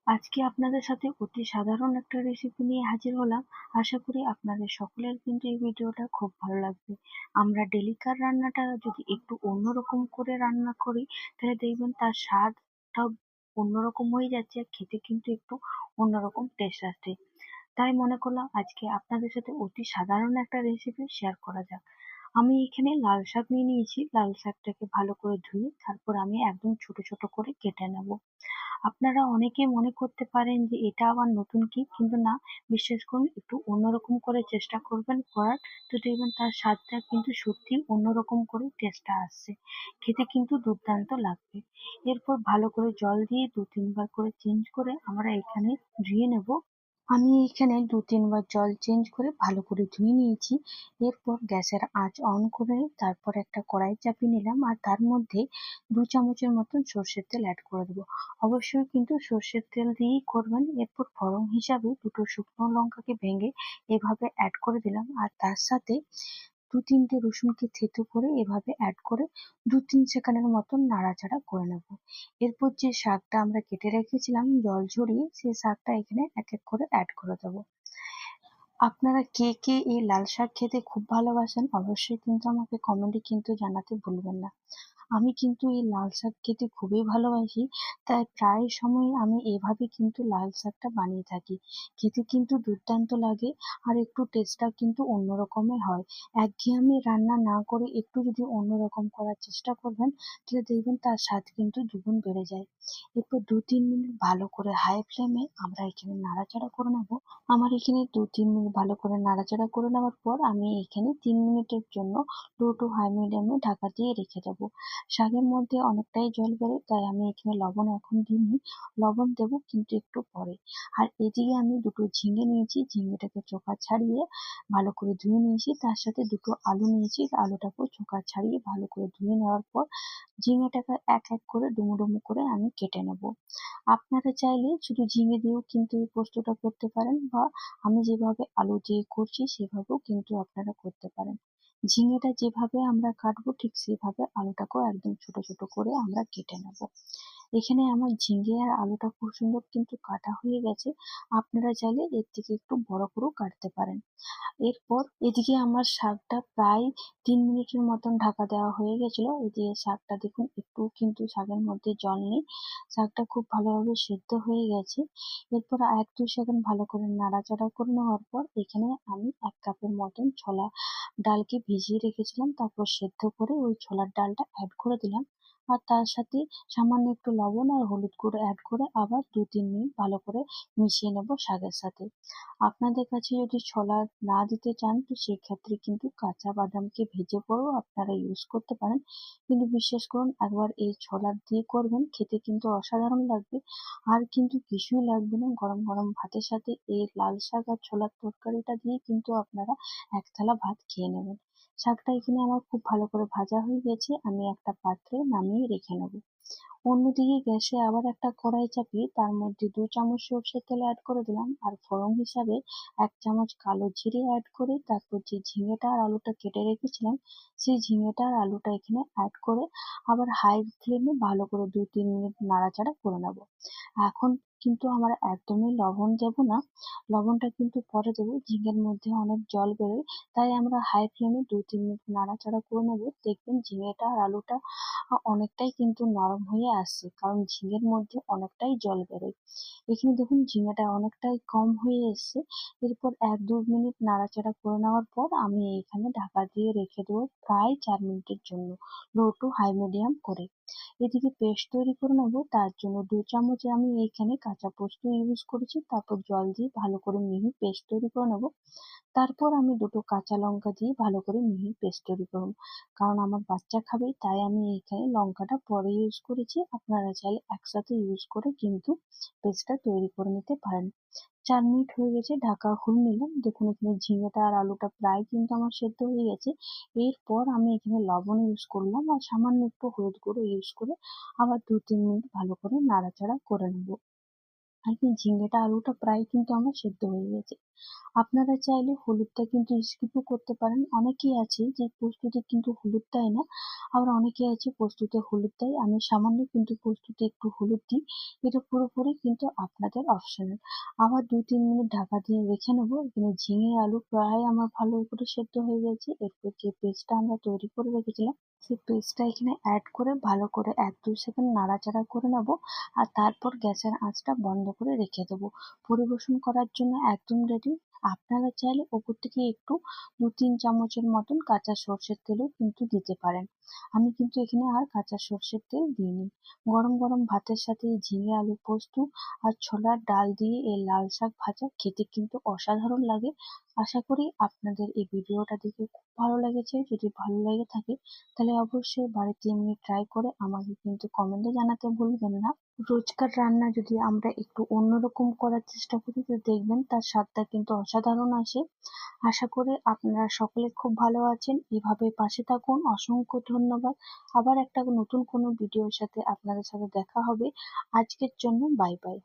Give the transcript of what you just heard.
আজকে আপনাদের সাথে অতি সাধারণ একটা রেসিপি নিয়ে হাজির হলাম। আশা করি আপনাদের সকলের কিন্তু এই ভিডিওটা খুব ভালো লাগবে। আমরা ডেলিকার রান্নাটা যদি একটু অন্যরকম করে রান্না করি, তাহলে দেখবেন তার স্বাদটাও অন্যরকম হয়ে যাচ্ছে, আর খেতে কিন্তু একটু অন্যরকম টেস্ট আসছে। তাই মনে করলাম আজকে আপনাদের সাথে অতি সাধারণ একটা রেসিপি শেয়ার করা যাক। আমি এখানে লাল শাক নিয়ে নিয়েছি। লাল শাকটাকে ভালো করে ধুয়ে তারপর আমি একদম ছোট ছোট করে কেটে নেব। আপনারা অনেকে মনে করতে পারেন যে এটা আবার নতুন কি, কিন্তু না, বিশ্বাস করুন, একটু অন্যরকম করে চেষ্টা করবেন করার, তো দেখবেন তার স্বাদটা কিন্তু সত্যি অন্যরকম করে টেস্টটা আসছে, খেতে কিন্তু দুর্দান্ত লাগবে। এরপর ভালো করে জল দিয়ে 2-3 বার করে চেঞ্জ করে আমরা এখানে ধুয়ে নেব। আমি এখানে 2-3 বার জল চেঞ্জ করে ভালো করে ধুয়ে নিয়েছি। এরপর গ্যাসের আঁচ অন করে তারপর একটা কড়াই চাপিয়ে নিলাম, আর তার মধ্যে 2 চামচের মতন সর্ষের তেল অ্যাড করে দেবো। অবশ্যই কিন্তু সর্ষের তেল দিয়েই করবেন। এরপর ফোড়ন হিসাবে দুটো শুকনো লঙ্কাকে ভেঙে এভাবে অ্যাড করে দিলাম, আর তার সাথে 2-3টে রসুনকে থেতো করে এভাবে অ্যাড করে 2-3 সেকেন্ডের মতন নাড়াচাড়া করে নেব। এরপর যে শাকটা আমরা কেটে রেখেছিলাম জল ঝরিয়ে, সেই শাকটা এখানে এক এক করে অ্যাড করে দেবো। আপনারা কে কে এই লাল শাক খেতে খুব ভালোবাসেন, অবশ্যই কিন্তু আমাকে কমেন্টে কিন্তু জানাতে ভুলবেন না। আমি কিন্তু এই লাল শাক খেতে খুবই ভালোবাসি, তাই প্রায় সময় আমি এভাবে কিন্তু লাল শাকটা বানিয়ে থাকি। খেতে কিন্তু দুর্দান্ত লাগে, আর একটু টেস্টটা কিন্তু অন্যরকমের হয়। একঘেয়েমি রান্না না করে একটু যদি অন্যরকম করার চেষ্টা করবেন, তাহলে দেখবেন তার স্বাদ কিন্তু দ্বিগুণ বেড়ে যায়। এরপর 2-3 মিনিট ভালো করে হাই ফ্লেমে আমরা এখানে নাড়াচাড়া করে নেব। আমার এখানে 2-3 মিনিট ভালো করে নাড়াচাড়া করে নেওয়ার পর আমি এখানে 3 মিনিটের জন্য লো টু হাই মিডিয়ামে ঢাকা দিয়ে রেখে দেবো। শাকের মধ্যে অনেকটাই জল বেরোয়, তাই আমি এখানে লবণ এখন দিইনি, লবণ দেবো কিন্তু একটু পরে। আর এদিকে আমি দুটো ঝিঙে নিয়েছি, ঝিঙেটাকে চোখা ছাড়িয়ে ভালো করে ধুয়ে নিয়েছি। তার সাথে দুটো আলু নিয়েছি, আলুটাকেও চোখা ছাড়িয়ে ভালো করে ধুয়ে নেওয়ার পর ঝিঙেটাকে এক এক করে ডুমো ডুমো করে আমি কেটে নেব। আপনারা চাইলে শুধু ঝিঙে দিয়েও কিন্তু এই পোস্তটা করতে পারেন, বা আমি যেভাবে আলু দিয়ে করছি সেভাবেও কিন্তু আপনারা করতে পারেন। ঝিঙেটা যেভাবে আমরা কাটবো ঠিক সেভাবে আলুটাকেও একদম ছোট ছোট করে আমরা কেটে নেব। এখানে আমার ঝিঙে আর আলুটা খুব সুন্দর কিন্তু কাটা হয়ে গেছে। আপনারা চাইলে এর থেকে একটু বড় করেও কাটতে পারেন। এরপর এদিকে আমার শাকটা প্রায় 3 মিনিটের মতন ঢাকা দেওয়া হয়ে গেছিল। এদিকে শাকটা দেখুন, একটু কিন্তু শাকের মধ্যে জল নেই, শাকটা খুব ভালোভাবে সেদ্ধ হয়ে গেছে। এরপর 1-2 সেকেন্ড ভালো করে নাড়াচাড়া করে নেওয়ার পর এখানে আমি 1 কাপের মতন ছোলা ডালকে ভিজিয়ে রেখেছিলাম, তারপর সেদ্ধ করে ওই ছোলার ডালটা অ্যাড করে দিলাম। আর তার সাথে সামান্য একটু লবণ আর হলুদ গুঁড়ো অ্যাড করে আবার 2-3 মিনিট ভালো করে মিশিয়ে নেব শাকের সাথে। আপনাদের কাছে যদি ছোলা না দিতে চান, তো সেক্ষেত্রে কিন্তু কাঁচা বাদামকে ভেজে পরেও আপনারা ইউজ করতে পারেন। কিন্তু বিশ্বাস করুন, একবার এই ছোলা দিয়ে করবেন, খেতে কিন্তু অসাধারণ লাগবে। আর কিন্তু কিছুই লাগবে না, গরম গরম ভাতের সাথে এই লাল শাক আর ছোলার তরকারিটা দিয়ে কিন্তু আপনারা এক থালা ভাত খেয়ে নেবেন। শাকটা এখানে আমার খুব ভালো করে ভাজা হয়ে গেছে, আমি একটা পাত্রে নামিয়ে রেখে নেব। অন্যদিকে গ্যাসে আবার একটা কড়াই চাপিয়ে তার মধ্যে 2 চামচ সর্ষের তেল অ্যাড করে দিলাম, আর ফোড়ন হিসাবে 1 চামচ কালো জিরে অ্যাড করে তারপর যে ঝিঙেটা আর আলুটা কেটে রেখেছিলাম, সেই ঝিঙেটা আর আলুটা এখানে অ্যাড করে আবার হাই ফ্লেমে ভালো করে 2-3 মিনিট নাড়াচাড়া করে নেব। এখন কিন্তু আমরা একদমই লবণ দেব না, লবণটা কিন্তু পরে দেবো, ঝিঙের মধ্যে অনেক জল বেরোয়। তাই আমরা হাই ফ্লেমে 2-3 মিনিট নাড়াচাড়া করে নেব। দেখবেন ঝিঙেটা আর আলুটা অনেকটাই কিন্তু নরম হয়ে আসছে, কারণ ঝিঙের মধ্যে অনেকটাই জল বেরোয়। এখানে দেখুন ঝিঙেটা অনেকটাই কম হয়ে এসছে। এরপর 1-2 মিনিট নাড়াচাড়া করে নেওয়ার পর আমি এখানে ঢাকা দিয়ে রেখে দেবো প্রায় 4 মিনিটের জন্য, লো টু হাই মিডিয়াম করে। এদিকে পেস্ট তৈরি করে নেবো, তার জন্য 2 চামচ আমি এখানে কাঁচা পোস্ত ইউজ করেছি, তারপর জল দিয়ে ভালো করে মিহি পেস্ট তৈরি করে নেবো। তারপর আমি দুটো কাঁচা লঙ্কা দিয়ে ভালো করে মিহি পেস্ট তৈরি করব। কারণ আমার বাচ্চা খাবে, তাই আমি এখানে লঙ্কাটা পরে ইউজ করেছি। আপনারা চাইলে একসাথে ইউজ করে কিন্তু পেস্টটা তৈরি করে নিতে পারেন। 4 মিনিট হয়ে গেছে, ঢাকা খুলে নিলাম। দেখুন এখানে ঝিঙেটা আর আলুটা প্রায় কিন্তু আমার সেদ্ধ হয়ে গেছে। এরপর আমি এখানে লবণ ইউজ করলাম, আর সামান্য একটু হলুদ গুঁড়ো ইউজ করে আবার 2-3 মিনিট ভালো করে নাড়াচাড়া করে নেবো। আর কি ঝিঙ্গেটা আলুটা প্রায় কিন্তু আমার সেদ্ধ হয়ে গেছে। আপনারা চাইলে হলুদটা কিন্তু স্কিপও করতে পারেন। অনেকেই আছে যে পোস্ততে কিন্তু হলুদ দেয় না, আবার অনেকেই আছে পোস্ততে হলুদ দেয়। আমি সামান্য কিন্তু পোস্ততে একটু হলুদ দিই। এটা পুরোপুরি কিন্তু আপনাদের অপশনাল। আবার ২-৩ মিনিট ঢাকা দিয়ে রেখে নেবো। এখানে ঝিঙে আলু প্রায় আমার ভালো করে সেদ্ধ হয়ে গেছে। এরপর যে পেস্টটা আমরা তৈরি করে রেখেছিলাম সেই পেস্টটা এখানে অ্যাড করে ভালো করে ১-২ সেকেন্ড নাড়াচাড়া করে নেবো। আর তারপর গ্যাসের আঁচটা বন্ধ করে রেখে দেবো। পরিবেশন করার জন্য একদম রেডি। আপনারা চাইলে ওপর থেকে একটু ২-৩ চামচের মতন কাঁচা সর্ষের তেলও কিন্তু দিতে পারেন। আমি কিন্তু এখানে আর কাঁচা সর্ষের তেল দিইনি। গরম গরম ভাতের সাথে এই ঝিঙে আলু পোস্ত আর ছোলার ডাল দিয়ে এই লাল শাক ভাজা খেতে কিন্তু অসাধারণ লাগে। আশা করি আপনাদের এই ভিডিওটা দেখে খুব ভালো লেগেছে। যদি ভালো লেগে থাকে তাহলে অবশ্যই বাড়িতে এমনি ট্রাই করে আমাকে কিন্তু কমেন্টে জানাতে ভুলবেন না। রোজকার রান্না যদি আমরা একটু অন্যরকম করার চেষ্টা করি তো দেখবেন তার স্বাদটা কিন্তু অসাধারণ আসে। আশা করি আপনারা সকলে খুব ভালো আছেন। এভাবে পাশে থাকুন। অসংখ্য ধন্যবাদ। আবার একটা নতুন কোনো ভিডিওর সাথে আপনাদের সাথে দেখা হবে। আজকের জন্য বাই বাই।